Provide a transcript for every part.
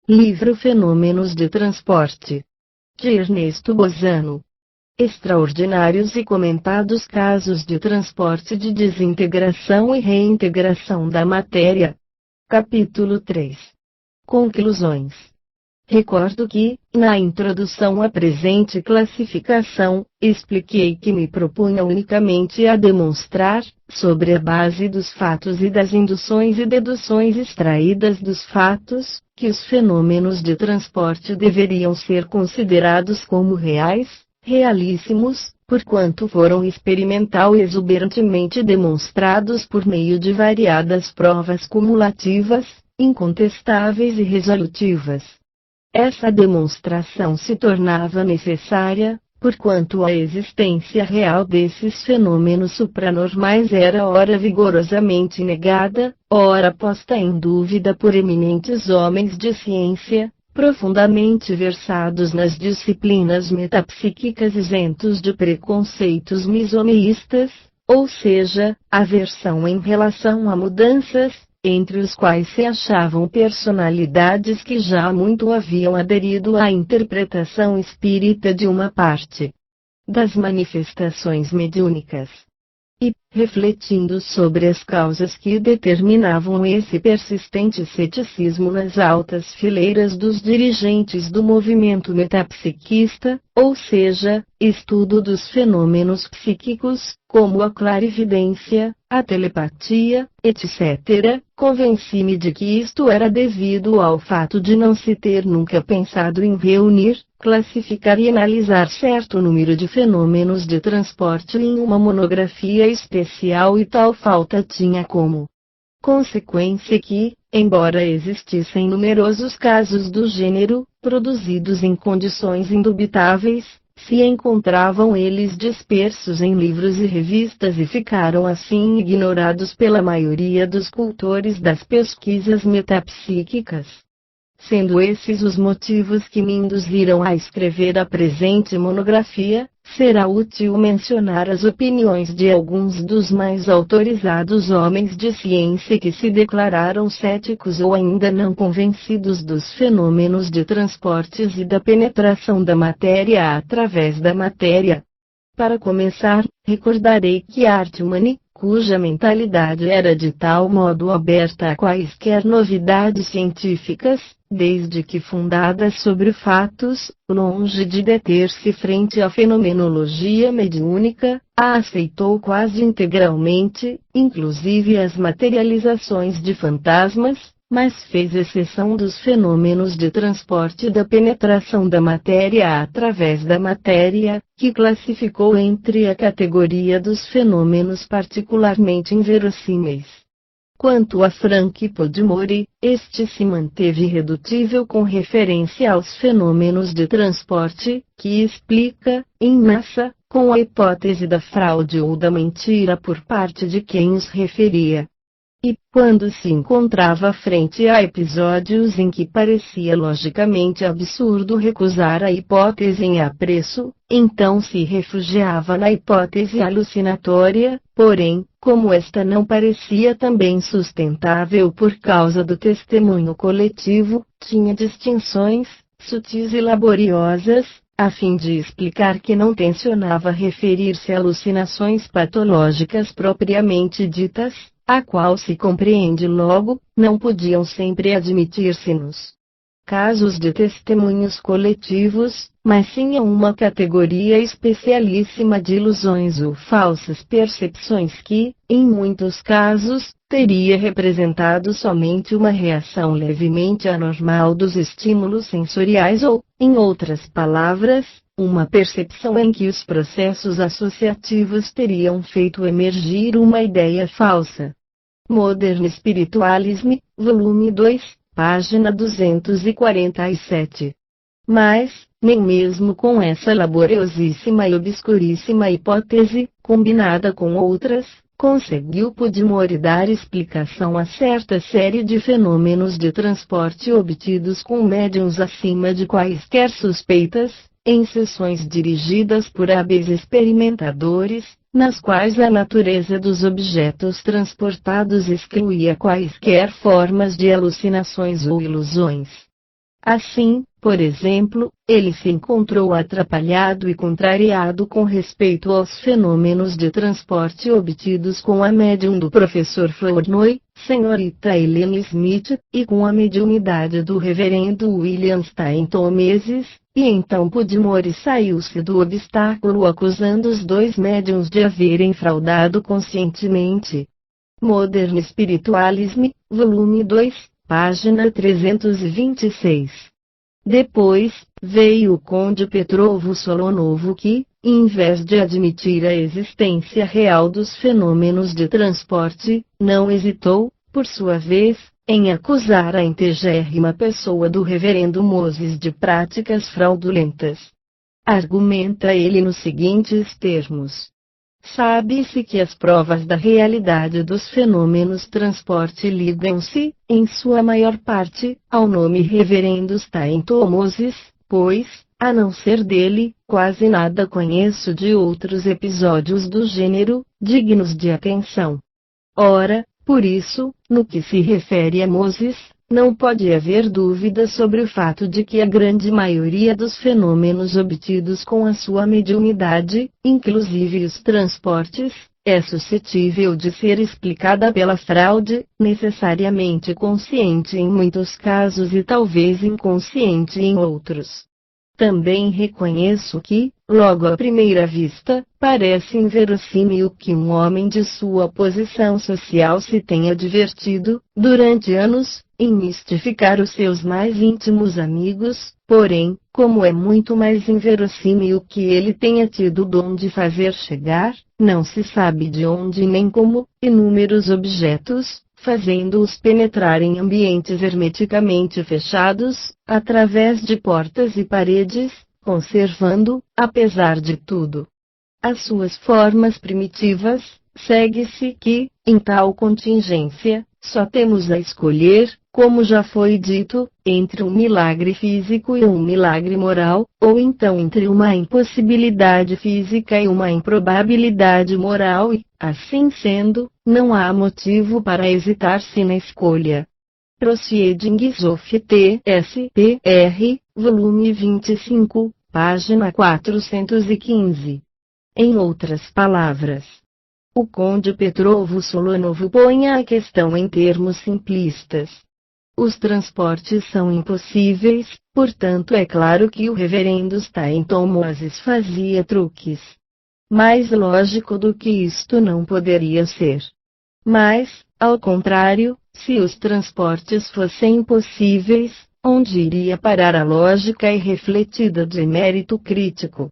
Livro Fenômenos de Transporte, de Ernesto Bozano. Extraordinários e comentados casos de transporte de desintegração e reintegração da matéria. Capítulo 3. Conclusões. Recordo que, na introdução à presente classificação, expliquei que me propunha unicamente a demonstrar, sobre a base dos fatos e das induções e deduções extraídas dos fatos, que os fenômenos de transporte deveriam ser considerados como reais, realíssimos, porquanto foram experimental e exuberantemente demonstrados por meio de variadas provas cumulativas, incontestáveis e resolutivas. Essa demonstração se tornava necessária, porquanto a existência real desses fenômenos supranormais era ora vigorosamente negada, ora posta em dúvida por eminentes homens de ciência, profundamente versados nas disciplinas metapsíquicas, isentos de preconceitos misoneístas, ou seja, aversão em relação a mudanças, entre os quais se achavam personalidades que já há muito haviam aderido à interpretação espírita de uma parte das manifestações mediúnicas. E, refletindo sobre as causas que determinavam esse persistente ceticismo nas altas fileiras dos dirigentes do movimento metapsiquista, ou seja, estudo dos fenômenos psíquicos, como a clarividência, a telepatia, etc., convenci-me de que isto era devido ao fato de não se ter nunca pensado em reunir, classificar e analisar certo número de fenômenos de transporte em uma monografia especial, e tal falta tinha como consequência que, embora existissem numerosos casos do gênero, produzidos em condições indubitáveis, se encontravam eles dispersos em livros e revistas e ficaram assim ignorados pela maioria dos cultores das pesquisas metapsíquicas. Sendo esses os motivos que me induziram a escrever a presente monografia, será útil mencionar as opiniões de alguns dos mais autorizados homens de ciência que se declararam céticos ou ainda não convencidos dos fenômenos de transportes e da penetração da matéria através da matéria. Para começar, recordarei que Hartmann, cuja mentalidade era de tal modo aberta a quaisquer novidades científicas, desde que fundadas sobre fatos, longe de deter-se frente à fenomenologia mediúnica, a aceitou quase integralmente, inclusive as materializações de fantasmas, mas fez exceção dos fenômenos de transporte e da penetração da matéria através da matéria, que classificou entre a categoria dos fenômenos particularmente inverossímeis. Quanto a Frank Podmore, este se manteve irredutível com referência aos fenômenos de transporte, que explica, em massa, com a hipótese da fraude ou da mentira por parte de quem os referia. E, quando se encontrava frente a episódios em que parecia logicamente absurdo recusar a hipótese em apreço, então se refugiava na hipótese alucinatória, porém, como esta não parecia também sustentável por causa do testemunho coletivo, tinha distinções, sutis e laboriosas, a fim de explicar que não tencionava referir-se a alucinações patológicas propriamente ditas, a qual se compreende logo, não podiam sempre admitir-se nos casos de testemunhos coletivos, mas sim a uma categoria especialíssima de ilusões ou falsas percepções que, em muitos casos, teria representado somente uma reação levemente anormal dos estímulos sensoriais ou, em outras palavras, uma percepção em que os processos associativos teriam feito emergir uma ideia falsa. Modern Spiritualism, volume 2, página 247. Mas, nem mesmo com essa laboriosíssima e obscuríssima hipótese, combinada com outras, conseguiu Podmore dar explicação a certa série de fenômenos de transporte obtidos com médiuns acima de quaisquer suspeitas, em sessões dirigidas por hábeis experimentadores, nas quais a natureza dos objetos transportados excluía quaisquer formas de alucinações ou ilusões. Assim, por exemplo, ele se encontrou atrapalhado e contrariado com respeito aos fenômenos de transporte obtidos com a médium do professor Flournoy, senhorita Helene Smith, e com a mediunidade do reverendo William Stainton Meses, e então Pudmore saiu-se do obstáculo acusando os dois médiums de haverem fraudado conscientemente. Modern Spiritualism, volume 2, página 326. Depois, veio o conde Petrovo Solonovo que, em vez de admitir a existência real dos fenômenos de transporte, não hesitou, por sua vez, em acusar a integérrima pessoa do reverendo Moses de práticas fraudulentas. Argumenta ele nos seguintes termos. Sabe-se que as provas da realidade dos fenômenos transporte ligam-se, em sua maior parte, ao nome reverendo Stainton Moses, pois, a não ser dele, quase nada conheço de outros episódios do gênero, dignos de atenção. Ora, por isso, no que se refere a Moses, não pode haver dúvida sobre o fato de que a grande maioria dos fenômenos obtidos com a sua mediunidade, inclusive os transportes, é suscetível de ser explicada pela fraude, necessariamente consciente em muitos casos e talvez inconsciente em outros. Também reconheço que, logo à primeira vista, parece inverossímil que um homem de sua posição social se tenha divertido, durante anos, em mistificar os seus mais íntimos amigos, porém, como é muito mais inverossímil que ele tenha tido o dom de fazer chegar, não se sabe de onde nem como, inúmeros objetos, fazendo-os penetrar em ambientes hermeticamente fechados, através de portas e paredes, conservando, apesar de tudo, as suas formas primitivas, segue-se que, em tal contingência, só temos a escolher, como já foi dito, entre um milagre físico e um milagre moral, ou então entre uma impossibilidade física e uma improbabilidade moral e, assim sendo, não há motivo para hesitar-se na escolha. Proceedings of T.S.P.R., volume 25, página 415. Em outras palavras, o conde Petrovo Solonovo põe a questão em termos simplistas. Os transportes são impossíveis, portanto é claro que o reverendo Stainton Moses fazia truques. Mais lógico do que isto não poderia ser. Mas, ao contrário, se os transportes fossem impossíveis, onde iria parar a lógica irrefletida de mérito crítico?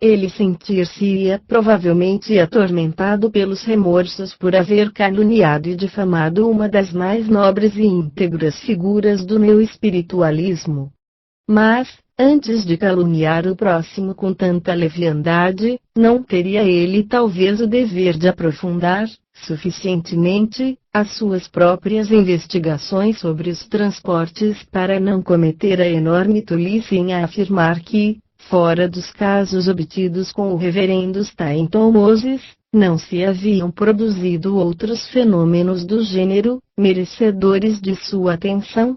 Ele sentir-se-ia provavelmente atormentado pelos remorsos por haver caluniado e difamado uma das mais nobres e íntegras figuras do neo-espiritualismo. Mas, antes de caluniar o próximo com tanta leviandade, não teria ele talvez o dever de aprofundar, suficientemente, as suas próprias investigações sobre os transportes para não cometer a enorme tolice em afirmar que, fora dos casos obtidos com o reverendo Stainton Moses, não se haviam produzido outros fenômenos do gênero, merecedores de sua atenção?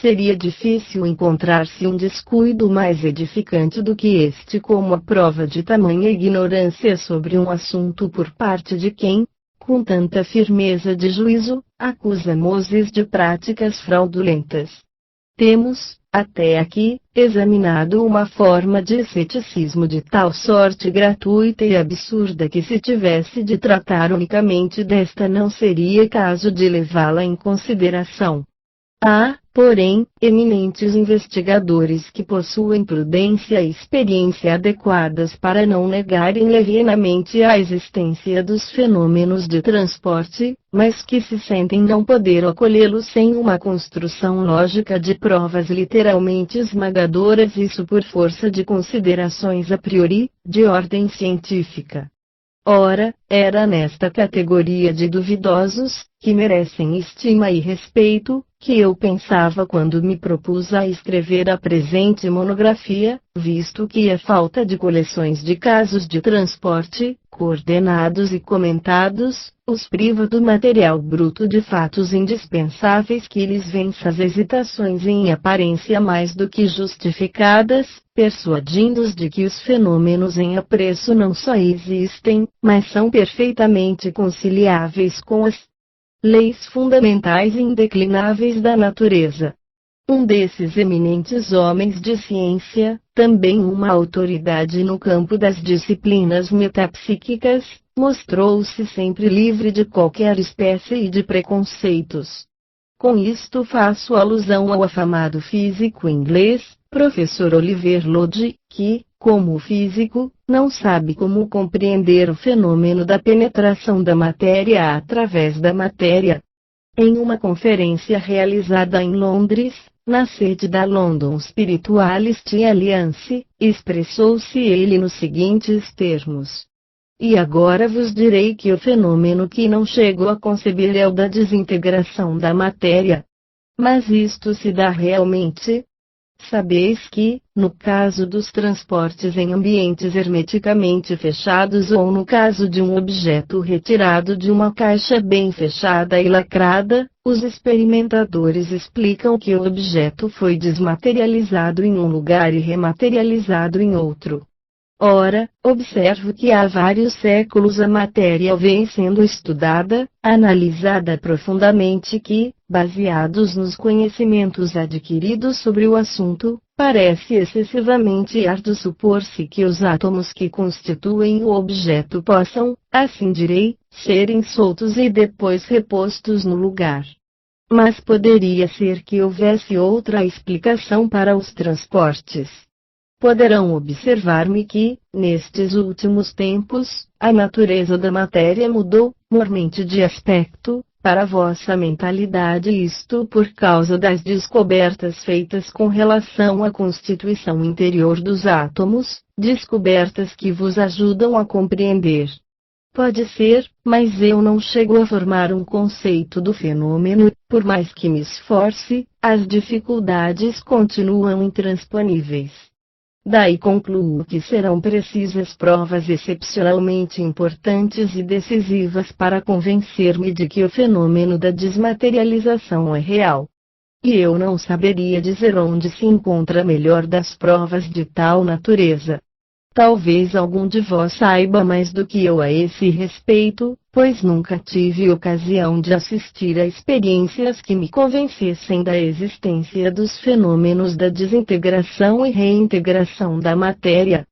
Seria difícil encontrar-se um descuido mais edificante do que este como a prova de tamanha ignorância sobre um assunto por parte de quem, com tanta firmeza de juízo, acusa Moses de práticas fraudulentas. Temos, até aqui, examinado uma forma de ceticismo de tal sorte gratuita e absurda que se tivesse de tratar unicamente desta não seria caso de levá-la em consideração. Há, porém, eminentes investigadores que possuem prudência e experiência adequadas para não negarem levianamente a existência dos fenômenos de transporte, mas que se sentem não poder acolhê-los sem uma construção lógica de provas literalmente esmagadoras, isso por força de considerações a priori, de ordem científica. Ora, era nesta categoria de duvidosos, que merecem estima e respeito, que eu pensava quando me propus a escrever a presente monografia, visto que a falta de coleções de casos de transporte, coordenados e comentados, os priva do material bruto de fatos indispensáveis que lhes vença as hesitações em aparência mais do que justificadas, persuadindo-os de que os fenômenos em apreço não só existem, mas são perfeitamente conciliáveis com as leis fundamentais e indeclináveis da natureza. Um desses eminentes homens de ciência, também uma autoridade no campo das disciplinas metapsíquicas, mostrou-se sempre livre de qualquer espécie de preconceitos. Com isto faço alusão ao afamado físico inglês, professor Oliver Lodge, que, como físico, não sabe como compreender o fenômeno da penetração da matéria através da matéria. Em uma conferência realizada em Londres, na sede da London Spiritualist Alliance, expressou-se ele nos seguintes termos: "E agora vos direi que o fenômeno que não chego a conceber é o da desintegração da matéria. Mas isto se dá realmente? Sabeis que, no caso dos transportes em ambientes hermeticamente fechados ou no caso de um objeto retirado de uma caixa bem fechada e lacrada, os experimentadores explicam que o objeto foi desmaterializado em um lugar e rematerializado em outro. Ora, observo que há vários séculos a matéria vem sendo estudada, analisada profundamente que, baseados nos conhecimentos adquiridos sobre o assunto, parece excessivamente árduo supor-se que os átomos que constituem o objeto possam, assim direi, serem soltos e depois repostos no lugar. Mas poderia ser que houvesse outra explicação para os transportes. Poderão observar-me que, nestes últimos tempos, a natureza da matéria mudou, mormente de aspecto, para vossa mentalidade, isto por causa das descobertas feitas com relação à constituição interior dos átomos, descobertas que vos ajudam a compreender. Pode ser, mas eu não chego a formar um conceito do fenômeno, por mais que me esforce, as dificuldades continuam intransponíveis. Daí concluo que serão precisas provas excepcionalmente importantes e decisivas para convencer-me de que o fenômeno da desmaterialização é real. E eu não saberia dizer onde se encontra a melhor das provas de tal natureza. Talvez algum de vós saiba mais do que eu a esse respeito, pois nunca tive ocasião de assistir a experiências que me convencessem da existência dos fenômenos da desintegração e reintegração da matéria.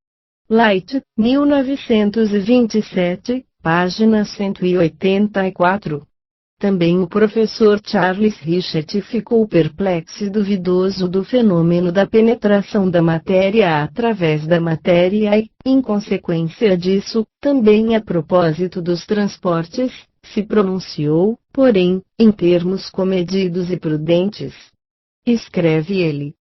Light, 1927, página 184. Também o professor Charles Richet ficou perplexo e duvidoso do fenômeno da penetração da matéria através da matéria e, em consequência disso, também a propósito dos transportes, se pronunciou, porém, em termos comedidos e prudentes. Escreve ele.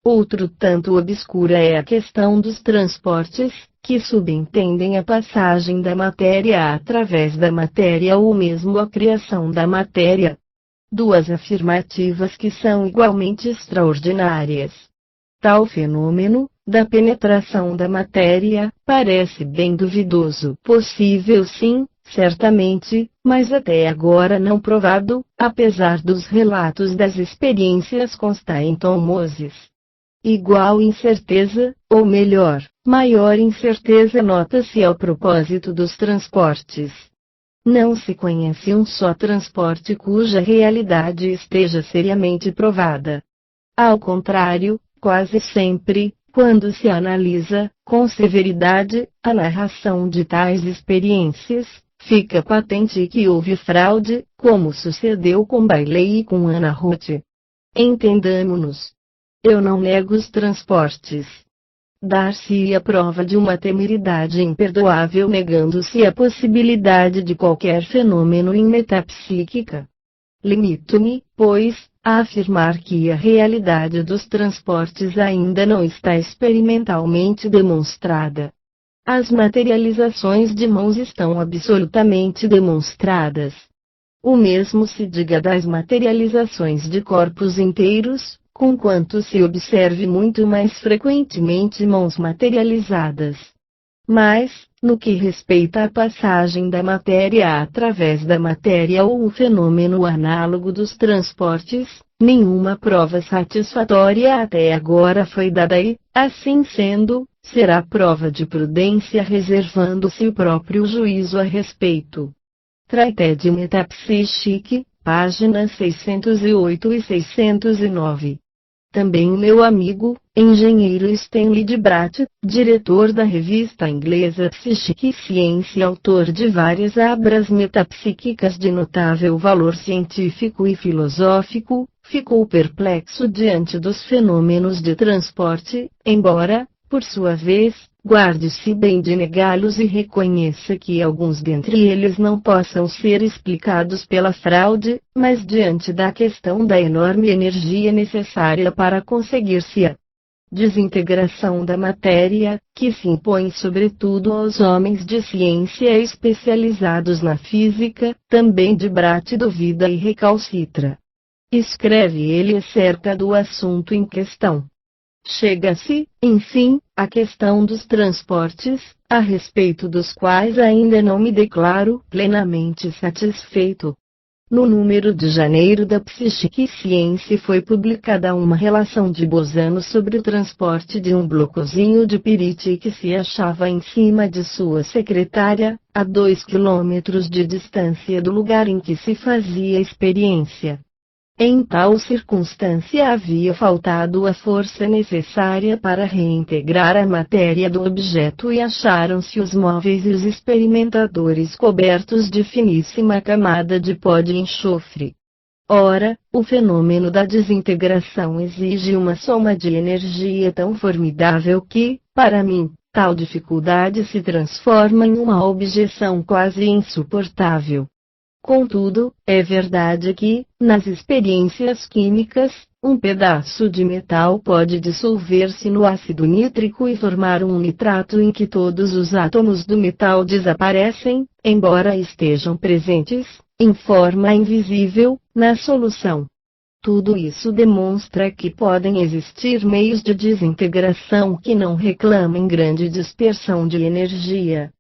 Outro tanto obscura é a questão dos transportes, que subentendem a passagem da matéria através da matéria ou mesmo a criação da matéria. Duas afirmativas que são igualmente extraordinárias. Tal fenômeno, da penetração da matéria, parece bem duvidoso. Possível sim, certamente, mas até agora não provado, apesar dos relatos das experiências consta-em Moses. Igual incerteza, ou melhor, maior incerteza nota-se ao propósito dos transportes. Não se conhece um só transporte cuja realidade esteja seriamente provada. Ao contrário, quase sempre, quando se analisa, com severidade, a narração de tais experiências, fica patente que houve fraude, como sucedeu com Bailey e com Anna Roth. Entendamo-nos. Eu não nego os transportes. Dar-se-ia prova de uma temeridade imperdoável negando-se a possibilidade de qualquer fenômeno em metapsíquica. Limito-me, pois, a afirmar que a realidade dos transportes ainda não está experimentalmente demonstrada. As materializações de mãos estão absolutamente demonstradas. O mesmo se diga das materializações de corpos inteiros, conquanto se observe muito mais frequentemente mãos materializadas. Mas, no que respeita à passagem da matéria através da matéria ou o fenômeno análogo dos transportes, nenhuma prova satisfatória até agora foi dada e, assim sendo, será prova de prudência reservando-se o próprio juízo a respeito. Traité Metapsique, páginas 608 e 609. Também o meu amigo, engenheiro Stanley de Brat, diretor da revista inglesa Psychic Science e autor de várias obras metapsíquicas de notável valor científico e filosófico, ficou perplexo diante dos fenômenos de transporte, embora, por sua vez, guarde-se bem de negá-los e reconheça que alguns dentre eles não possam ser explicados pela fraude, mas diante da questão da enorme energia necessária para conseguir-se a desintegração da matéria, que se impõe sobretudo aos homens de ciência especializados na física, também de Brat duvida e recalcitra. Escreve ele acerca do assunto em questão. Chega-se, enfim, à questão dos transportes, a respeito dos quais ainda não me declaro plenamente satisfeito. No número de janeiro da Psychic Science foi publicada uma relação de Bosano sobre o transporte de um blocozinho de pirite que se achava em cima de sua secretária, a 2 quilômetros de distância do lugar em que se fazia a experiência. Em tal circunstância havia faltado a força necessária para reintegrar a matéria do objeto e acharam-se os móveis e os experimentadores cobertos de finíssima camada de pó de enxofre. Ora, o fenômeno da desintegração exige uma soma de energia tão formidável que, para mim, tal dificuldade se transforma em uma objeção quase insuportável. Contudo, é verdade que, nas experiências químicas, um pedaço de metal pode dissolver-se no ácido nítrico e formar um nitrato em que todos os átomos do metal desaparecem, embora estejam presentes, em forma invisível, na solução. Tudo isso demonstra que podem existir meios de desintegração que não reclamem grande dispersão de energia.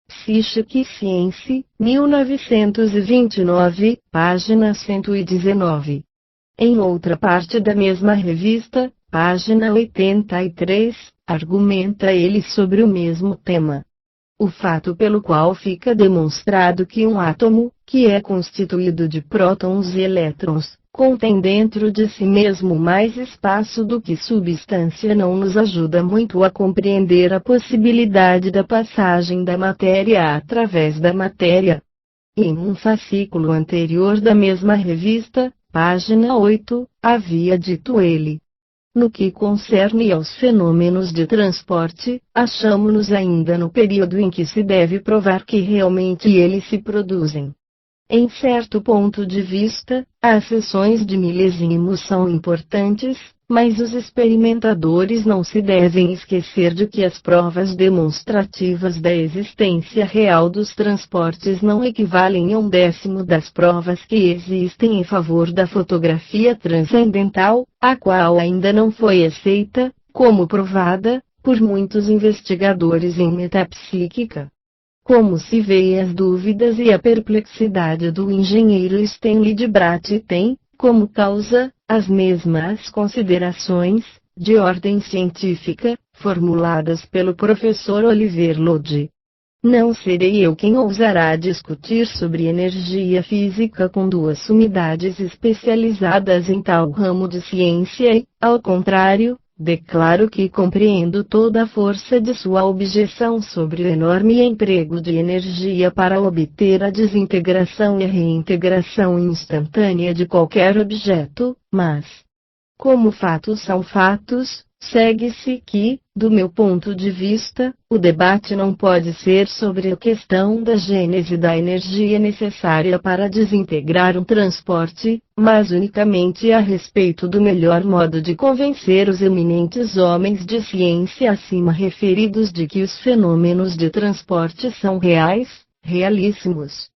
Psychic Science, 1929, página 119. Em outra parte da mesma revista, página 83, argumenta ele sobre o mesmo tema. O fato pelo qual fica demonstrado que um átomo, que é constituído de prótons e elétrons, contém dentro de si mesmo mais espaço do que substância, não nos ajuda muito a compreender a possibilidade da passagem da matéria através da matéria. Em um fascículo anterior da mesma revista, página 8, havia dito ele: no que concerne aos fenômenos de transporte, achamo-nos ainda no período em que se deve provar que realmente eles se produzem. Em certo ponto de vista, as seções de milésimos são importantes, mas os experimentadores não se devem esquecer de que as provas demonstrativas da existência real dos transportes não equivalem a 1/10 das provas que existem em favor da fotografia transcendental, a qual ainda não foi aceita, como provada, por muitos investigadores em metapsíquica. Como se vê, as dúvidas e a perplexidade do engenheiro Stanley de Brat têm, como causa, as mesmas considerações, de ordem científica, formuladas pelo professor Oliver Lodge. Não serei eu quem ousará discutir sobre energia física com duas sumidades especializadas em tal ramo de ciência e, ao contrário, declaro que compreendo toda a força de sua objeção sobre o enorme emprego de energia para obter a desintegração e a reintegração instantânea de qualquer objeto, mas, como fatos são fatos, segue-se que, do meu ponto de vista, o debate não pode ser sobre a questão da gênese da energia necessária para desintegrar um transporte, mas unicamente a respeito do melhor modo de convencer os eminentes homens de ciência acima referidos de que os fenômenos de transporte são reais, realíssimos.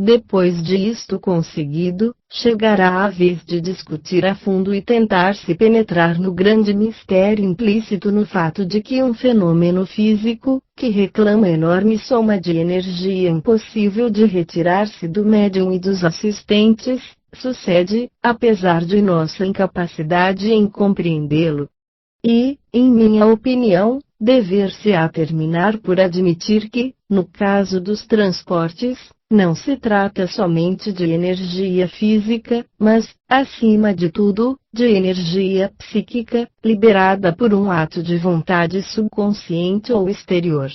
Depois de isto conseguido, chegará a vez de discutir a fundo e tentar se penetrar no grande mistério implícito no fato de que um fenômeno físico, que reclama enorme soma de energia impossível de retirar-se do médium e dos assistentes, sucede, apesar de nossa incapacidade em compreendê-lo. E, em minha opinião, dever-se-á terminar por admitir que, no caso dos transportes, não se trata somente de energia física, mas, acima de tudo, de energia psíquica, liberada por um ato de vontade subconsciente ou exterior.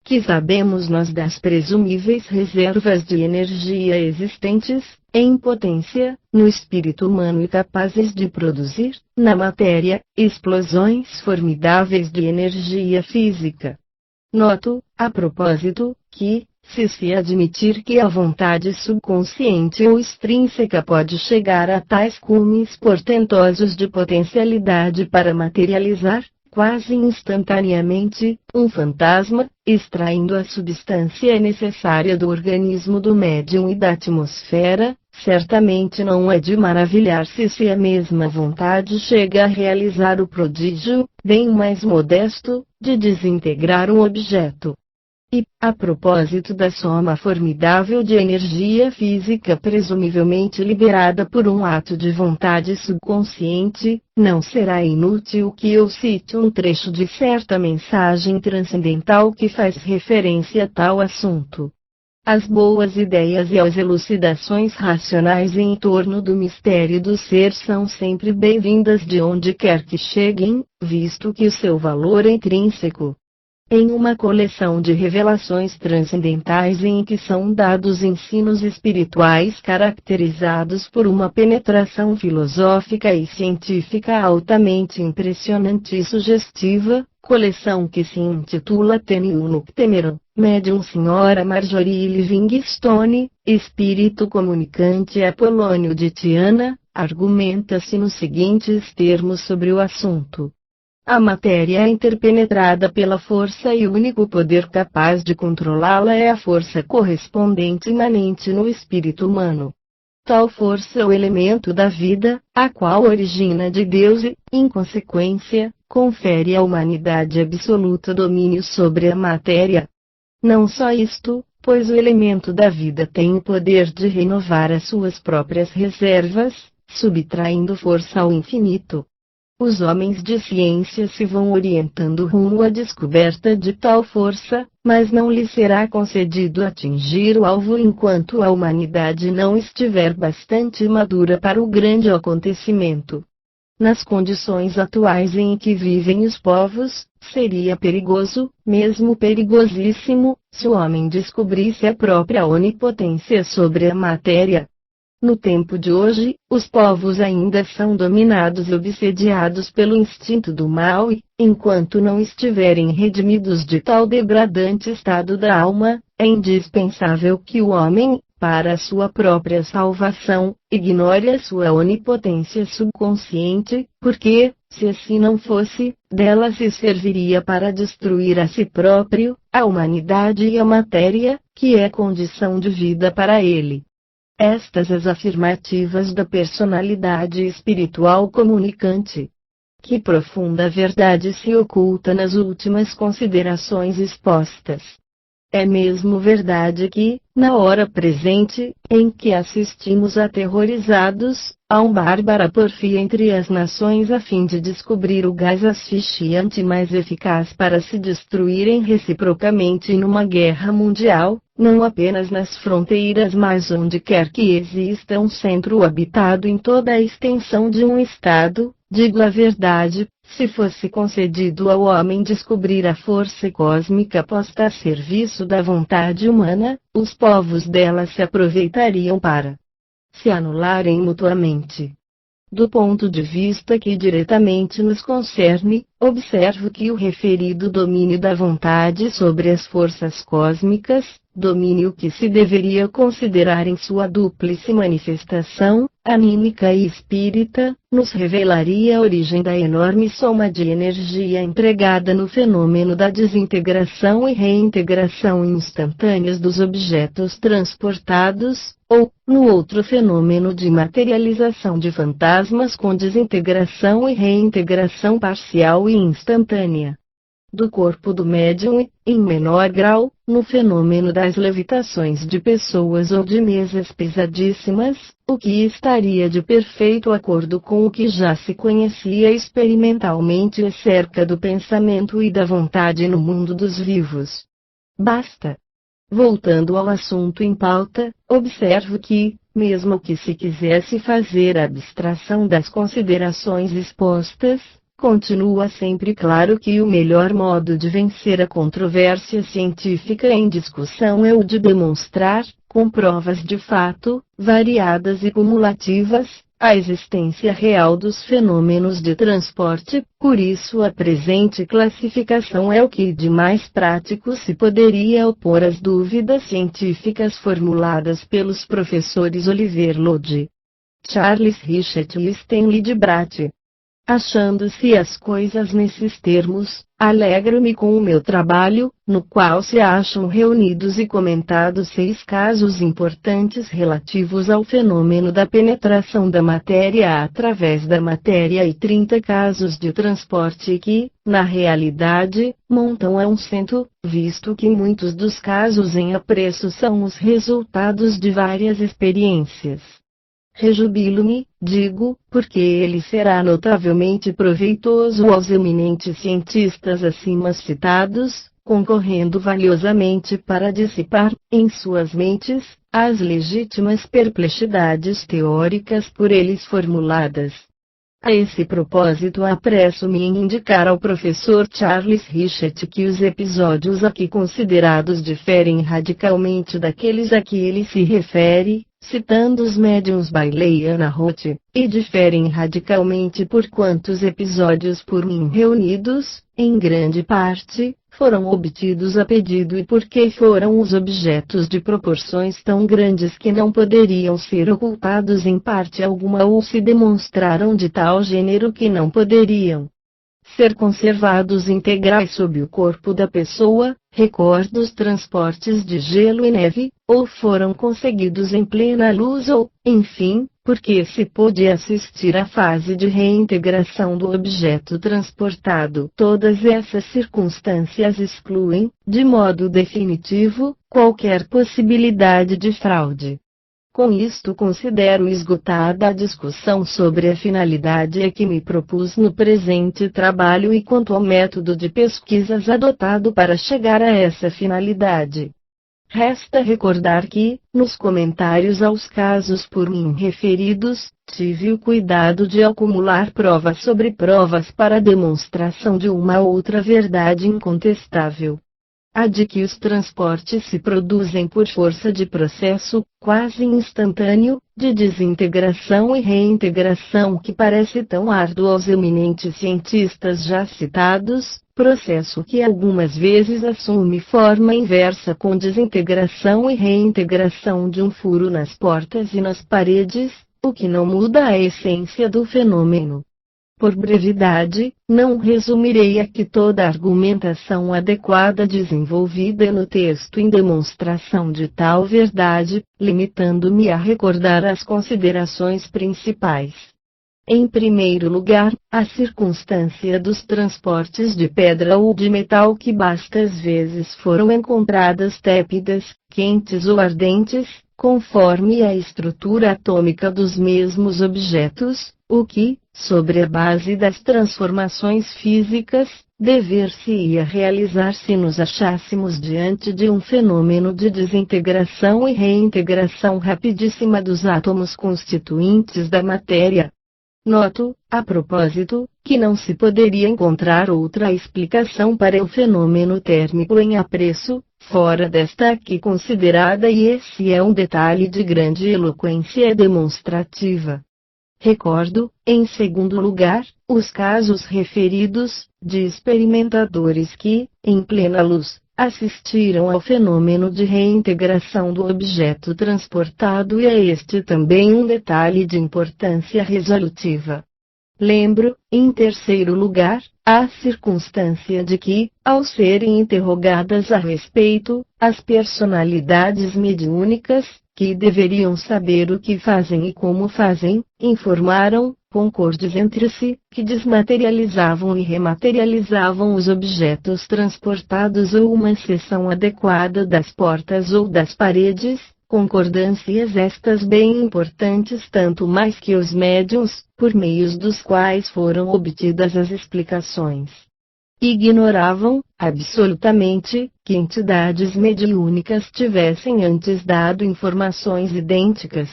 Que sabemos nós das presumíveis reservas de energia existentes, em potência, no espírito humano e capazes de produzir, na matéria, explosões formidáveis de energia física. Noto, a propósito, que, se admitir que a vontade subconsciente ou extrínseca pode chegar a tais cumes portentosos de potencialidade para materializar, quase instantaneamente, um fantasma, extraindo a substância necessária do organismo do médium e da atmosfera, certamente não é de maravilhar-se se a mesma vontade chega a realizar o prodígio, bem mais modesto, de desintegrar um objeto. E, a propósito da soma formidável de energia física presumivelmente liberada por um ato de vontade subconsciente, não será inútil que eu cite um trecho de certa mensagem transcendental que faz referência a tal assunto. As boas ideias e as elucidações racionais em torno do mistério do ser são sempre bem-vindas de onde quer que cheguem, visto que o seu valor é intrínseco. Em uma coleção de revelações transcendentais em que são dados ensinos espirituais caracterizados por uma penetração filosófica e científica altamente impressionante e sugestiva, coleção que se intitula Tenium Noctemerum, Médium Sra. Marjorie Livingstone, Espírito Comunicante Apolônio de Tiana, argumenta-se nos seguintes termos sobre o assunto. A matéria é interpenetrada pela força e o único poder capaz de controlá-la é a força correspondente imanente no espírito humano. Tal força é o elemento da vida, a qual origina de Deus e, em consequência, confere à humanidade absoluto domínio sobre a matéria. Não só isto, pois o elemento da vida tem o poder de renovar as suas próprias reservas, subtraindo força ao infinito. Os homens de ciência se vão orientando rumo à descoberta de tal força, mas não lhes será concedido atingir o alvo enquanto a humanidade não estiver bastante madura para o grande acontecimento. Nas condições atuais em que vivem os povos, seria perigoso, mesmo perigosíssimo, se o homem descobrisse a própria onipotência sobre a matéria. No tempo de hoje, os povos ainda são dominados e obsediados pelo instinto do mal e, enquanto não estiverem redimidos de tal degradante estado da alma, é indispensável que o homem, para a sua própria salvação, ignore a sua onipotência subconsciente, porque, se assim não fosse, dela se serviria para destruir a si próprio, a humanidade e a matéria, que é condição de vida para ele. Estas as afirmativas da personalidade espiritual comunicante. Que profunda verdade se oculta nas últimas considerações expostas. É mesmo verdade que, na hora presente, em que assistimos aterrorizados, a uma bárbara porfia entre as nações a fim de descobrir o gás asfixiante mais eficaz para se destruírem reciprocamente numa guerra mundial, não apenas nas fronteiras mas onde quer que exista um centro habitado em toda a extensão de um estado, digo a verdade, se fosse concedido ao homem descobrir a força cósmica posta a serviço da vontade humana, os povos dela se aproveitariam para se anularem mutuamente. Do ponto de vista que diretamente nos concerne, observo que o referido domínio da vontade sobre as forças cósmicas, domínio que se deveria considerar em sua dúplice manifestação, anímica e espírita, nos revelaria a origem da enorme soma de energia empregada no fenômeno da desintegração e reintegração instantâneas dos objetos transportados, ou, no outro fenômeno de materialização de fantasmas com desintegração e reintegração parcial e instantânea do corpo do médium e, em menor grau, no fenômeno das levitações de pessoas ou de mesas pesadíssimas, o que estaria de perfeito acordo com o que já se conhecia experimentalmente acerca do pensamento e da vontade no mundo dos vivos. Basta. Voltando ao assunto em pauta, observo que, mesmo que se quisesse fazer abstração das considerações expostas, continua sempre claro que o melhor modo de vencer a controvérsia científica em discussão é o de demonstrar, com provas de fato, variadas e cumulativas, a existência real dos fenômenos de transporte. Por isso a presente classificação é o que de mais prático se poderia opor às dúvidas científicas formuladas pelos professores Oliver Lodge, Charles Richet e Stanley de Brat. Achando-se as coisas nesses termos, alegro-me com o meu trabalho, no qual se acham reunidos e comentados 6 casos importantes relativos ao fenômeno da penetração da matéria através da matéria e 30 casos de transporte que, na realidade, montam a 100, visto que muitos dos casos em apreço são os resultados de várias experiências. Rejubilo-me, digo, porque ele será notavelmente proveitoso aos eminentes cientistas acima citados, concorrendo valiosamente para dissipar, em suas mentes, as legítimas perplexidades teóricas por eles formuladas. A esse propósito apresso-me em indicar ao professor Charles Richet que os episódios aqui considerados diferem radicalmente daqueles a que ele se refere, citando os médiuns Bailey e Anna Roth, e diferem radicalmente por quantos episódios por mim reunidos, em grande parte, foram obtidos a pedido e porque foram os objetos de proporções tão grandes que não poderiam ser ocultados em parte alguma ou se demonstraram de tal gênero que não poderiam ser conservados integrais sob o corpo da pessoa, recordos transportes de gelo e neve, ou foram conseguidos em plena luz ou, enfim, porque se pôde assistir à fase de reintegração do objeto transportado. Todas essas circunstâncias excluem, de modo definitivo, qualquer possibilidade de fraude. Com isto considero esgotada a discussão sobre a finalidade a que me propus no presente trabalho e quanto ao método de pesquisas adotado para chegar a essa finalidade. Resta recordar que, nos comentários aos casos por mim referidos, tive o cuidado de acumular provas sobre provas para a demonstração de uma outra verdade incontestável. A de que os transportes se produzem por força de processo, quase instantâneo, de desintegração e reintegração que parece tão árduo aos eminentes cientistas já citados, processo que algumas vezes assume forma inversa com desintegração e reintegração de um furo nas portas e nas paredes, o que não muda a essência do fenômeno. Por brevidade, não resumirei aqui toda a argumentação adequada desenvolvida no texto em demonstração de tal verdade, limitando-me a recordar as considerações principais. Em primeiro lugar, a circunstância dos transportes de pedra ou de metal que bastas vezes foram encontradas tépidas, quentes ou ardentes, conforme a estrutura atômica dos mesmos objetos, o que, sobre a base das transformações físicas, dever-se-ia realizar se nos achássemos diante de um fenômeno de desintegração e reintegração rapidíssima dos átomos constituintes da matéria. Noto, a propósito, que não se poderia encontrar outra explicação para o fenômeno térmico em apreço, fora desta aqui considerada, e esse é um detalhe de grande eloquência demonstrativa. Recordo, em segundo lugar, os casos referidos, de experimentadores que, em plena luz, assistiram ao fenômeno de reintegração do objeto transportado e a este também um detalhe de importância resolutiva. Lembro, em terceiro lugar, a circunstância de que, ao serem interrogadas a respeito, as personalidades mediúnicas, que deveriam saber o que fazem e como fazem, informaram, concordes entre si, que desmaterializavam e rematerializavam os objetos transportados ou uma seção adequada das portas ou das paredes, concordâncias estas bem importantes tanto mais que os médiuns, por meios dos quais foram obtidas as explicações, ignoravam, absolutamente, que entidades mediúnicas tivessem antes dado informações idênticas.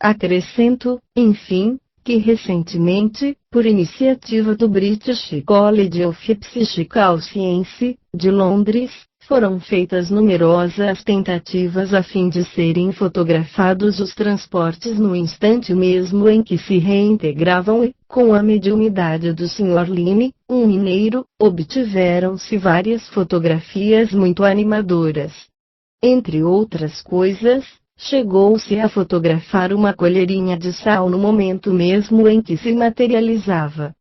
Acrescento, enfim, que recentemente, por iniciativa do British College of Psychical Science, de Londres, foram feitas numerosas tentativas a fim de serem fotografados os transportes no instante mesmo em que se reintegravam e, com a mediunidade do Sr. Line, um mineiro, obtiveram-se várias fotografias muito animadoras. Entre outras coisas, chegou-se a fotografar uma colherinha de sal no momento mesmo em que se materializava.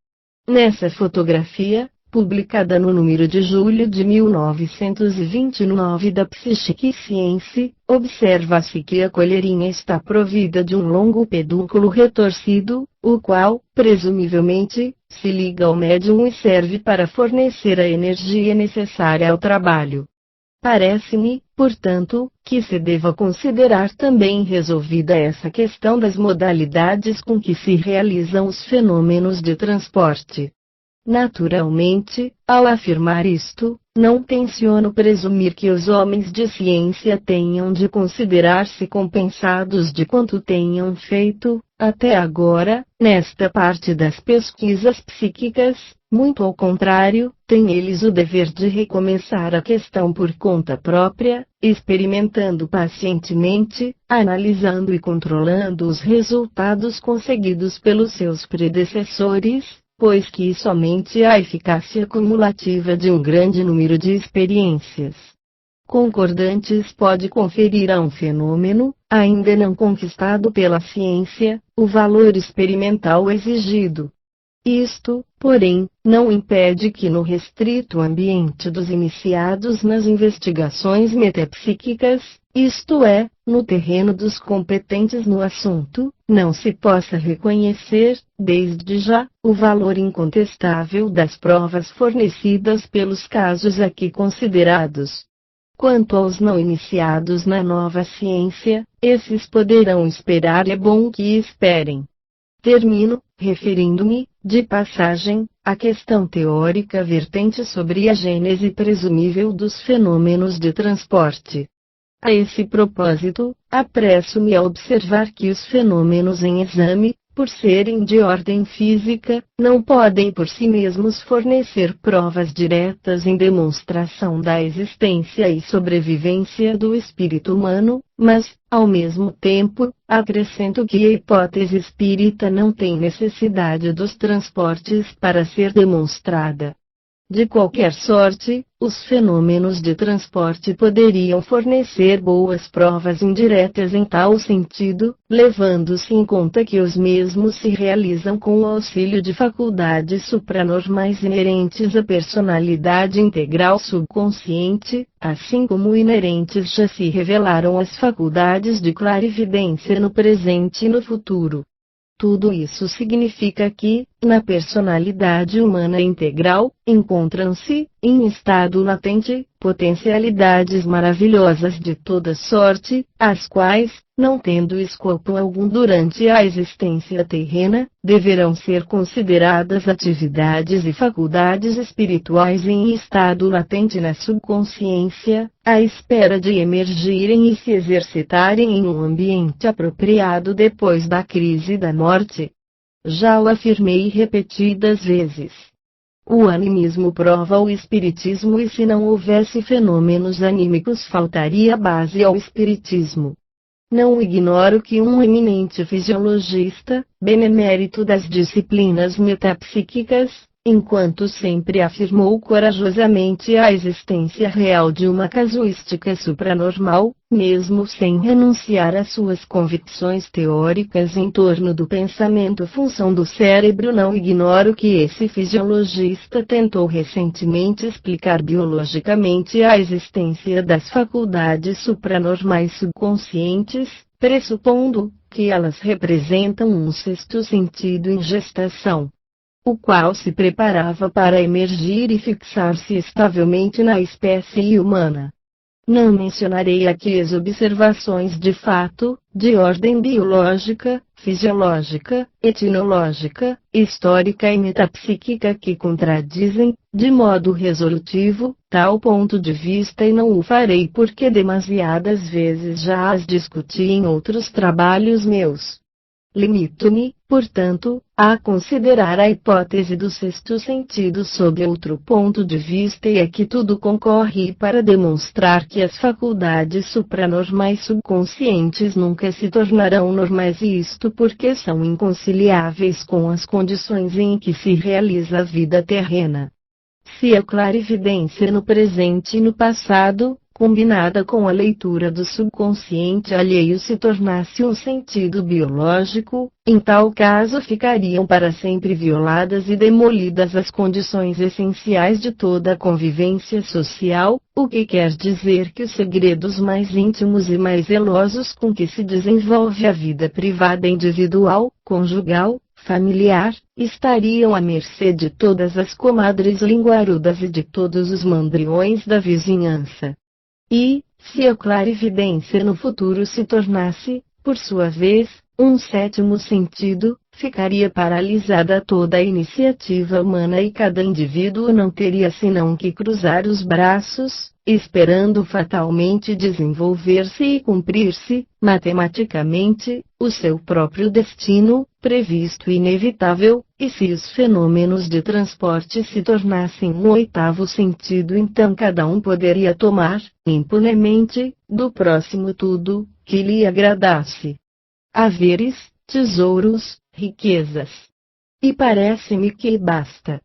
Nessa fotografia, publicada no número de julho de 1929 da Psychic Science, observa-se que a colherinha está provida de um longo pedúnculo retorcido, o qual, presumivelmente, se liga ao médium e serve para fornecer a energia necessária ao trabalho. Parece-me, portanto, que se deva considerar também resolvida essa questão das modalidades com que se realizam os fenômenos de transporte. Naturalmente, ao afirmar isto, não tenciono presumir que os homens de ciência tenham de considerar-se compensados de quanto tenham feito, até agora, nesta parte das pesquisas psíquicas, muito ao contrário, têm eles o dever de recomeçar a questão por conta própria, experimentando pacientemente, analisando e controlando os resultados conseguidos pelos seus predecessores, pois que somente a eficácia cumulativa de um grande número de experiências concordantes pode conferir a um fenômeno, ainda não conquistado pela ciência, o valor experimental exigido. Isto, porém, não impede que no restrito ambiente dos iniciados nas investigações metapsíquicas, isto é, no terreno dos competentes no assunto, não se possa reconhecer, desde já, o valor incontestável das provas fornecidas pelos casos aqui considerados. Quanto aos não iniciados na nova ciência, esses poderão esperar e é bom que esperem. Termino, referindo-me, de passagem, à questão teórica vertente sobre a gênese presumível dos fenômenos de transporte. A esse propósito, apresso-me a observar que os fenômenos em exame, por serem de ordem física, não podem por si mesmos fornecer provas diretas em demonstração da existência e sobrevivência do espírito humano, mas, ao mesmo tempo, acrescento que a hipótese espírita não tem necessidade dos transportes para ser demonstrada. De qualquer sorte, os fenômenos de transporte poderiam fornecer boas provas indiretas em tal sentido, levando-se em conta que os mesmos se realizam com o auxílio de faculdades supranormais inerentes à personalidade integral subconsciente, assim como inerentes já se revelaram às faculdades de clarividência no presente e no futuro. Tudo isso significa que, na personalidade humana integral, encontram-se, em estado latente, potencialidades maravilhosas de toda sorte, as quais, não tendo escopo algum durante a existência terrena, deverão ser consideradas atividades e faculdades espirituais em estado latente na subconsciência, à espera de emergirem e se exercitarem em um ambiente apropriado depois da crise da morte. Já o afirmei repetidas vezes. O animismo prova o espiritismo e se não houvesse fenômenos anímicos faltaria base ao espiritismo. Não ignoro que um eminente fisiologista, benemérito das disciplinas metapsíquicas, enquanto sempre afirmou corajosamente a existência real de uma casuística supranormal, mesmo sem renunciar às suas convicções teóricas em torno do pensamento-função do cérebro. Não ignoro que esse fisiologista tentou recentemente explicar biologicamente a existência das faculdades supranormais subconscientes, pressupondo que elas representam um sexto sentido em gestação, o qual se preparava para emergir e fixar-se estavelmente na espécie humana. Não mencionarei aqui as observações de fato, de ordem biológica, fisiológica, etnológica, histórica e metapsíquica que contradizem, de modo resolutivo, tal ponto de vista, e não o farei porque demasiadas vezes já as discuti em outros trabalhos meus. Limito-me, portanto, a considerar a hipótese do sexto sentido sob outro ponto de vista, e é que tudo concorre para demonstrar que as faculdades supranormais subconscientes nunca se tornarão normais, e isto porque são inconciliáveis com as condições em que se realiza a vida terrena. Se a clarividência no presente e no passado, combinada com a leitura do subconsciente alheio, se tornasse um sentido biológico, em tal caso ficariam para sempre violadas e demolidas as condições essenciais de toda a convivência social, o que quer dizer que os segredos mais íntimos e mais zelosos com que se desenvolve a vida privada individual, conjugal, familiar, estariam à mercê de todas as comadres linguarudas e de todos os mandriões da vizinhança. E, se a clarividência no futuro se tornasse, por sua vez, um sétimo sentido, ficaria paralisada toda a iniciativa humana e cada indivíduo não teria senão que cruzar os braços, esperando fatalmente desenvolver-se e cumprir-se, matematicamente, o seu próprio destino, previsto e inevitável. E se os fenômenos de transporte se tornassem um oitavo sentido, então cada um poderia tomar, impunemente, do próximo tudo que lhe agradasse. Haveres, tesouros, riquezas. E parece-me que basta.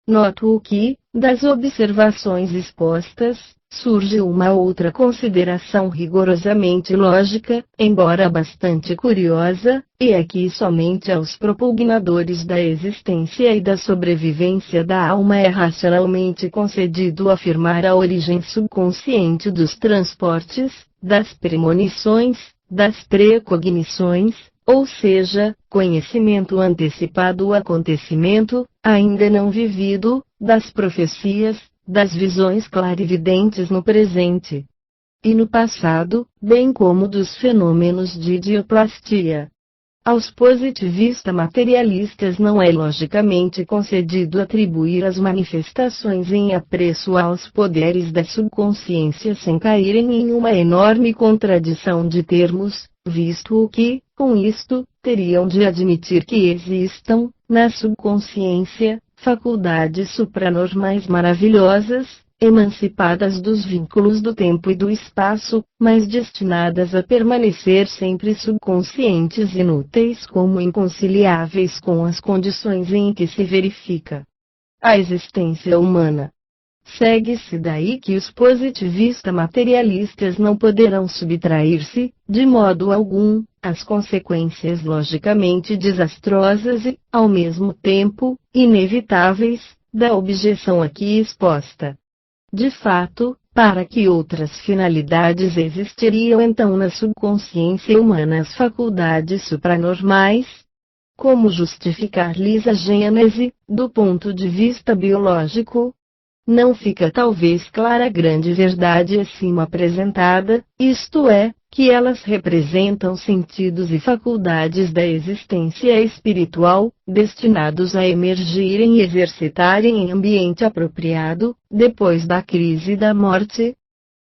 Noto que, das observações expostas, surge uma outra consideração rigorosamente lógica, embora bastante curiosa, e é que somente aos propugnadores da existência e da sobrevivência da alma é racionalmente concedido afirmar a origem subconsciente dos transportes, das premonições, das precognições, ou seja, conhecimento antecipado do acontecimento, ainda não vivido, das profecias, das visões clarividentes no presente e no passado, bem como dos fenômenos de idioplastia. Aos positivistas materialistas não é logicamente concedido atribuir as manifestações em apreço aos poderes da subconsciência sem caírem em uma enorme contradição de termos, visto que, com isto, teriam de admitir que existam, na subconsciência, faculdades supranormais maravilhosas, emancipadas dos vínculos do tempo e do espaço, mas destinadas a permanecer sempre subconscientes, inúteis como inconciliáveis com as condições em que se verifica a existência humana. Segue-se daí que os positivistas materialistas não poderão subtrair-se, de modo algum, às consequências logicamente desastrosas e, ao mesmo tempo, inevitáveis, da objeção aqui exposta. De fato, para que outras finalidades existiriam então na subconsciência humana as faculdades supranormais? Como justificar-lhes a gênese, do ponto de vista biológico? Não fica talvez clara a grande verdade acima apresentada, isto é, que elas representam sentidos e faculdades da existência espiritual, destinados a emergirem e exercitarem em ambiente apropriado, depois da crise da morte.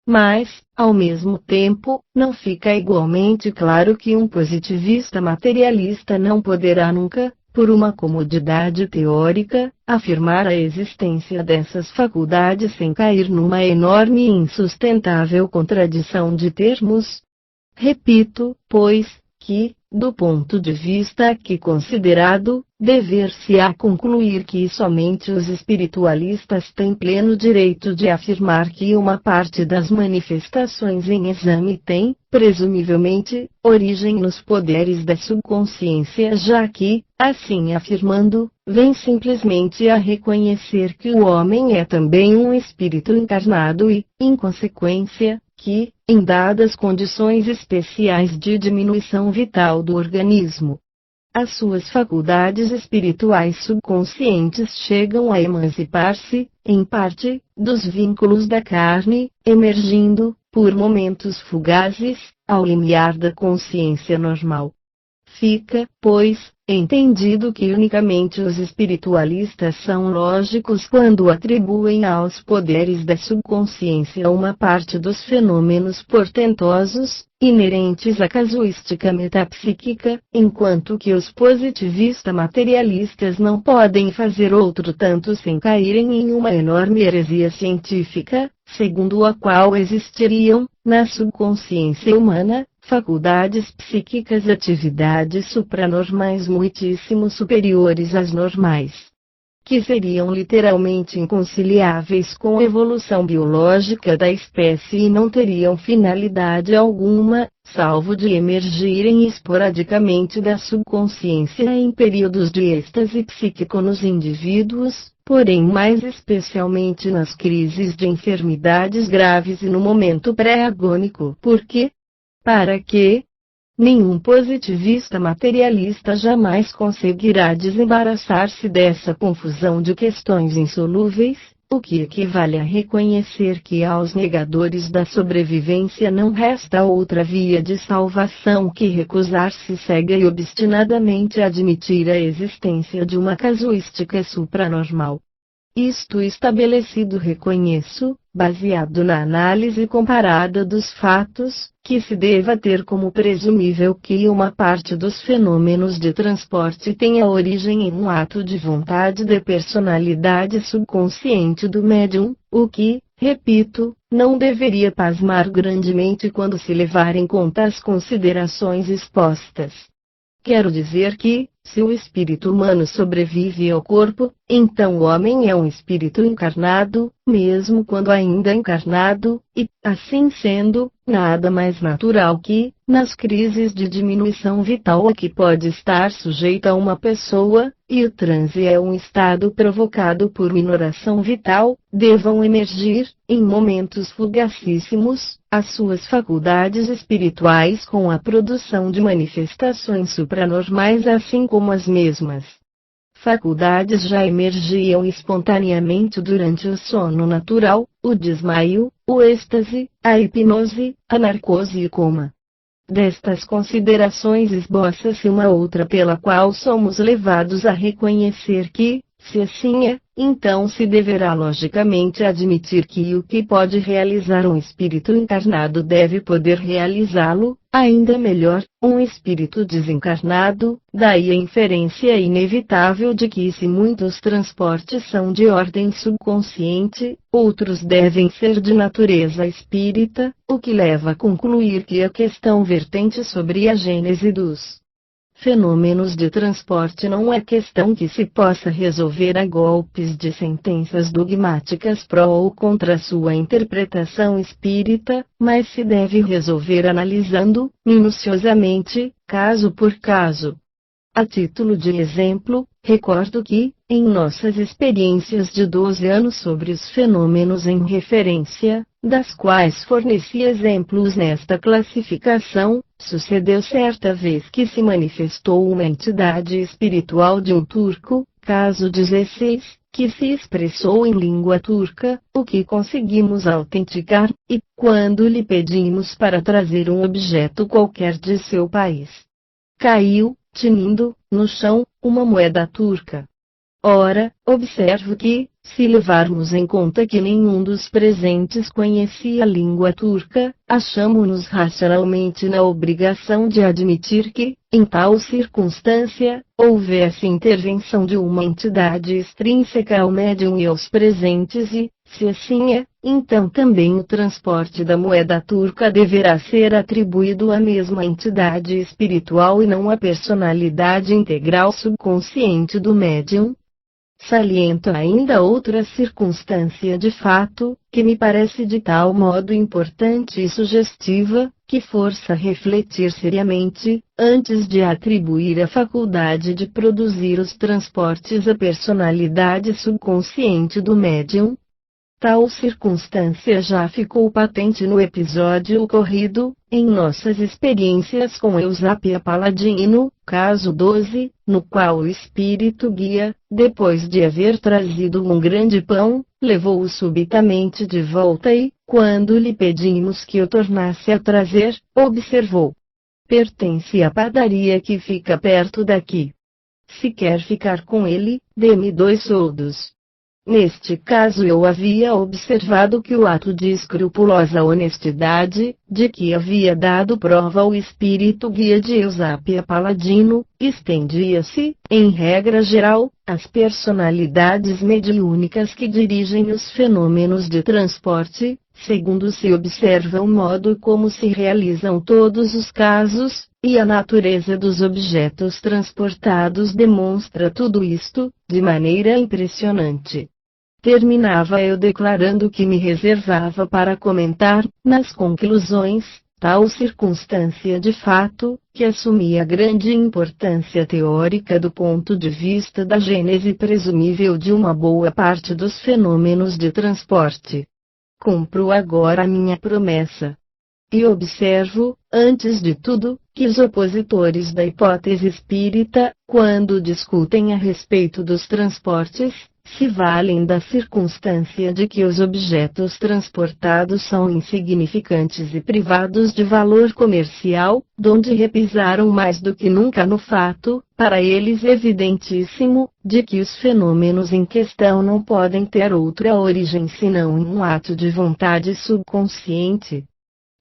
Mas, ao mesmo tempo, não fica igualmente claro que um positivista materialista não poderá nunca, por uma comodidade teórica, afirmar a existência dessas faculdades sem cair numa enorme e insustentável contradição de termos. Repito, pois, que, do ponto de vista aqui considerado, dever-se-á concluir que somente os espiritualistas têm pleno direito de afirmar que uma parte das manifestações em exame tem, presumivelmente, origem nos poderes da subconsciência, já que, assim afirmando, vem simplesmente a reconhecer que o homem é também um espírito encarnado e, em consequência, que, em dadas condições especiais de diminuição vital do organismo, as suas faculdades espirituais subconscientes chegam a emancipar-se, em parte, dos vínculos da carne, emergindo, por momentos fugazes, ao limiar da consciência normal. Fica, pois, entendido que unicamente os espiritualistas são lógicos quando atribuem aos poderes da subconsciência uma parte dos fenômenos portentosos, inerentes à casuística metapsíquica, enquanto que os positivistas materialistas não podem fazer outro tanto sem caírem em uma enorme heresia científica, segundo a qual existiriam, na subconsciência humana, faculdades psíquicas, atividades supranormais muitíssimo superiores às normais, que seriam literalmente inconciliáveis com a evolução biológica da espécie e não teriam finalidade alguma, salvo de emergirem esporadicamente da subconsciência em períodos de êxtase psíquico nos indivíduos, porém mais especialmente nas crises de enfermidades graves e no momento pré-agônico. Porque, para que nenhum positivista materialista jamais conseguirá desembaraçar-se dessa confusão de questões insolúveis, o que equivale a reconhecer que aos negadores da sobrevivência não resta outra via de salvação que recusar-se cega e obstinadamente a admitir a existência de uma casuística supranormal. Isto estabelecido, reconheço, baseado na análise comparada dos fatos, que se deva ter como presumível que uma parte dos fenômenos de transporte tenha origem em um ato de vontade de personalidade subconsciente do médium, o que, repito, não deveria pasmar grandemente quando se levar em conta as considerações expostas. Quero dizer que, se o espírito humano sobrevive ao corpo, então o homem é um espírito encarnado, mesmo quando ainda encarnado, e, assim sendo, nada mais natural que, nas crises de diminuição vital a que pode estar sujeita uma pessoa, e o transe é um estado provocado por minoração vital, devam emergir, em momentos fugacíssimos, as suas faculdades espirituais com a produção de manifestações supranormais, assim como as mesmas faculdades já emergiam espontaneamente durante o sono natural, o desmaio, o êxtase, a hipnose, a narcose e o coma. Destas considerações esboça-se uma outra pela qual somos levados a reconhecer que, se assim é, então se deverá logicamente admitir que o que pode realizar um espírito encarnado deve poder realizá-lo, ainda melhor, um espírito desencarnado, daí a inferência inevitável de que se muitos transportes são de ordem subconsciente, outros devem ser de natureza espírita, o que leva a concluir que a questão vertente sobre a gênese dos fenômenos de transporte não é questão que se possa resolver a golpes de sentenças dogmáticas pró ou contra sua interpretação espírita, mas se deve resolver analisando, minuciosamente, caso por caso. A título de exemplo, recordo que, em nossas experiências de 12 anos sobre os fenômenos em referência, das quais forneci exemplos nesta classificação, sucedeu certa vez que se manifestou uma entidade espiritual de um turco, caso 16, que se expressou em língua turca, o que conseguimos autenticar, e, quando lhe pedimos para trazer um objeto qualquer de seu país, caiu, tinindo, no chão, uma moeda turca. Ora, observo que, se levarmos em conta que nenhum dos presentes conhecia a língua turca, achamo-nos racionalmente na obrigação de admitir que, em tal circunstância, houvesse intervenção de uma entidade extrínseca ao médium e aos presentes e, Se assim é, então também o transporte da moeda turca deverá ser atribuído à mesma entidade espiritual e não à personalidade integral subconsciente do médium. Saliento ainda outra circunstância de fato, que me parece de tal modo importante e sugestiva, que força refletir seriamente, antes de atribuir a faculdade de produzir os transportes à personalidade subconsciente do médium. Tal circunstância já ficou patente no episódio ocorrido, em nossas experiências com Eusápia Paladino, caso 12, no qual o espírito guia, depois de haver trazido um grande pão, levou-o subitamente de volta e, quando lhe pedimos que o tornasse a trazer, observou: pertence à padaria que fica perto daqui. Se quer ficar com ele, dê-me 2 soldos. Neste caso eu havia observado que o ato de escrupulosa honestidade, de que havia dado prova o espírito guia de Eusápia Paladino, estendia-se, em regra geral, às personalidades mediúnicas que dirigem os fenômenos de transporte, segundo se observa o modo como se realizam todos os casos, e a natureza dos objetos transportados demonstra tudo isto, de maneira impressionante. Terminava eu declarando que me reservava para comentar, nas conclusões, tal circunstância de fato, que assumia grande importância teórica do ponto de vista da gênese presumível de uma boa parte dos fenômenos de transporte. Cumpro agora a minha promessa. E observo, antes de tudo, que os opositores da hipótese espírita, quando discutem a respeito dos transportes, se valem da circunstância de que os objetos transportados são insignificantes e privados de valor comercial, donde repisaram mais do que nunca no fato, para eles evidentíssimo, de que os fenômenos em questão não podem ter outra origem senão em um ato de vontade subconsciente.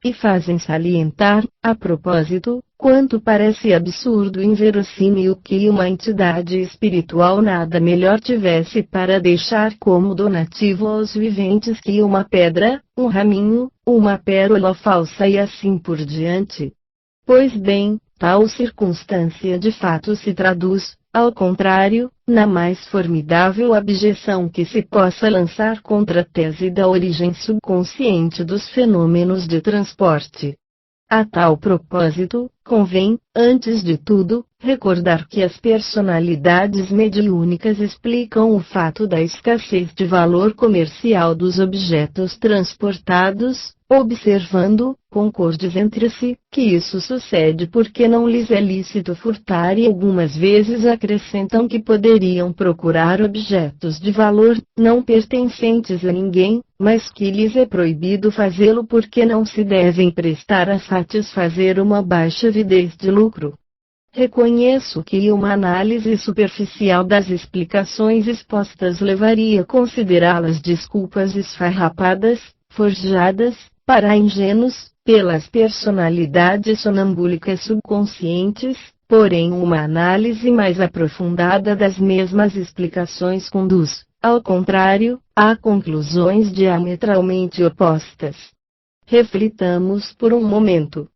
E fazem salientar, a propósito, quanto parece absurdo e inverossímil que uma entidade espiritual nada melhor tivesse para deixar como donativo aos viventes que uma pedra, um raminho, uma pérola falsa e assim por diante. Pois bem, tal circunstância de fato se traduz, ao contrário, na mais formidável abjeção que se possa lançar contra a tese da origem subconsciente dos fenômenos de transporte. A tal propósito, convém, antes de tudo, recordar que as personalidades mediúnicas explicam o fato da escassez de valor comercial dos objetos transportados, observando, concordes entre si, que isso sucede porque não lhes é lícito furtar e algumas vezes acrescentam que poderiam procurar objetos de valor, não pertencentes a ninguém, mas que lhes é proibido fazê-lo porque não se devem prestar a satisfazer uma baixa avidez de lucro. Reconheço que uma análise superficial das explicações expostas levaria a considerá-las desculpas esfarrapadas, forjadas, para ingênuos, pelas personalidades sonambúlicas subconscientes, porém uma análise mais aprofundada das mesmas explicações conduz, ao contrário, a conclusões diametralmente opostas. Reflitamos por um momento.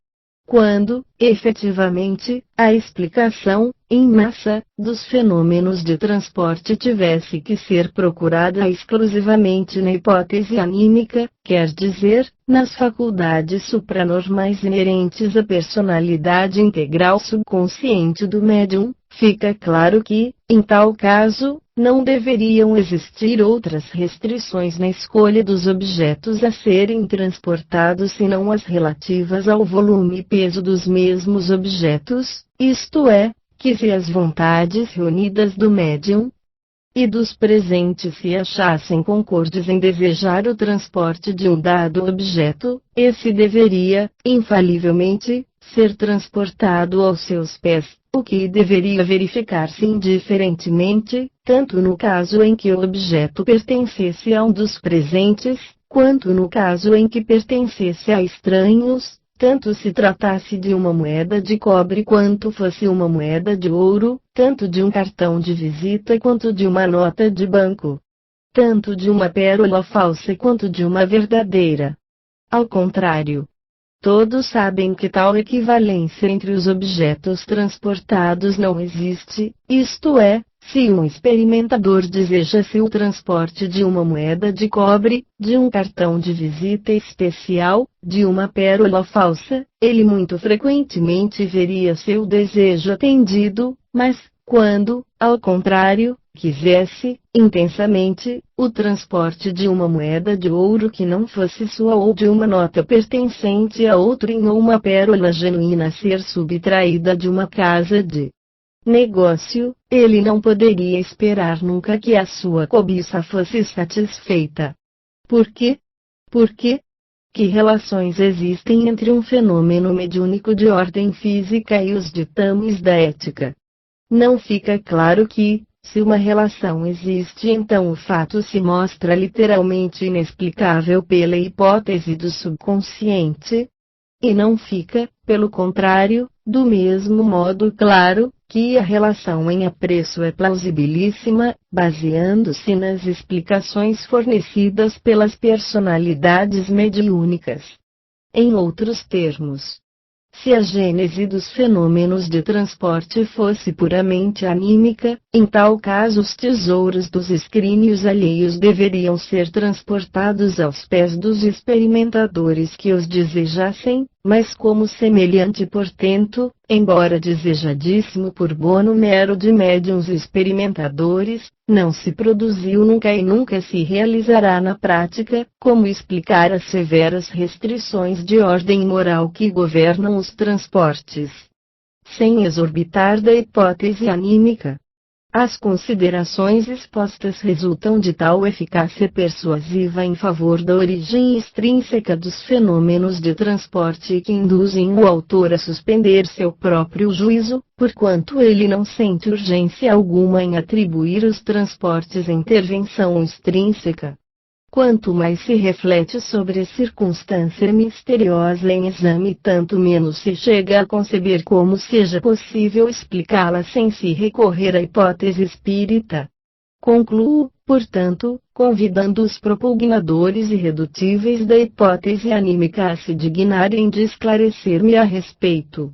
Quando, efetivamente, a explicação, em massa, dos fenômenos de transporte tivesse que ser procurada exclusivamente na hipótese anímica, quer dizer, nas faculdades supranormais inerentes à personalidade integral subconsciente do médium, fica claro que, em tal caso, não deveriam existir outras restrições na escolha dos objetos a serem transportados senão as relativas ao volume e peso dos mesmos objetos, isto é, que se as vontades reunidas do médium e dos presentes se achassem concordes em desejar o transporte de um dado objeto, esse deveria, infalivelmente, ser transportado aos seus pés, o que deveria verificar-se indiferentemente, tanto no caso em que o objeto pertencesse a um dos presentes, quanto no caso em que pertencesse a estranhos, tanto se tratasse de uma moeda de cobre quanto fosse uma moeda de ouro, tanto de um cartão de visita quanto de uma nota de banco. tanto de uma pérola falsa quanto de uma verdadeira. Ao contrário, todos sabem que tal equivalência entre os objetos transportados não existe, isto é, se um experimentador deseja-se o transporte de uma moeda de cobre, de um cartão de visita especial, de uma pérola falsa, ele muito frequentemente veria seu desejo atendido, mas, quando, ao contrário, quisesse, intensamente, o transporte de uma moeda de ouro que não fosse sua ou de uma nota pertencente a outrem ou uma pérola genuína a ser subtraída de uma casa de negócio, ele não poderia esperar nunca que a sua cobiça fosse satisfeita. Por quê? Por quê? Que relações existem entre um fenômeno mediúnico de ordem física e os ditames da ética? Não fica claro que, se uma relação existe, então o fato se mostra literalmente inexplicável pela hipótese do subconsciente? E não fica, pelo contrário, do mesmo modo claro, que a relação em apreço é plausibilíssima, baseando-se nas explicações fornecidas pelas personalidades mediúnicas. Em outros termos, se a gênese dos fenômenos de transporte fosse puramente anímica, em tal caso os tesouros dos escrínios alheios deveriam ser transportados aos pés dos experimentadores que os desejassem, mas como semelhante portento, embora desejadíssimo por bom número de médiuns experimentadores, não se produziu nunca e nunca se realizará na prática, como explicar as severas restrições de ordem moral que governam os transportes. Sem exorbitar da hipótese anímica, as considerações expostas resultam de tal eficácia persuasiva em favor da origem extrínseca dos fenômenos de transporte que induzem o autor a suspender seu próprio juízo, porquanto ele não sente urgência alguma em atribuir os transportes à intervenção extrínseca. Quanto mais se reflete sobre a circunstância misteriosa em exame, tanto menos se chega a conceber como seja possível explicá-la sem se recorrer à hipótese espírita. Concluo, portanto, convidando os propugnadores irredutíveis da hipótese anímica a se dignarem de esclarecer-me a respeito.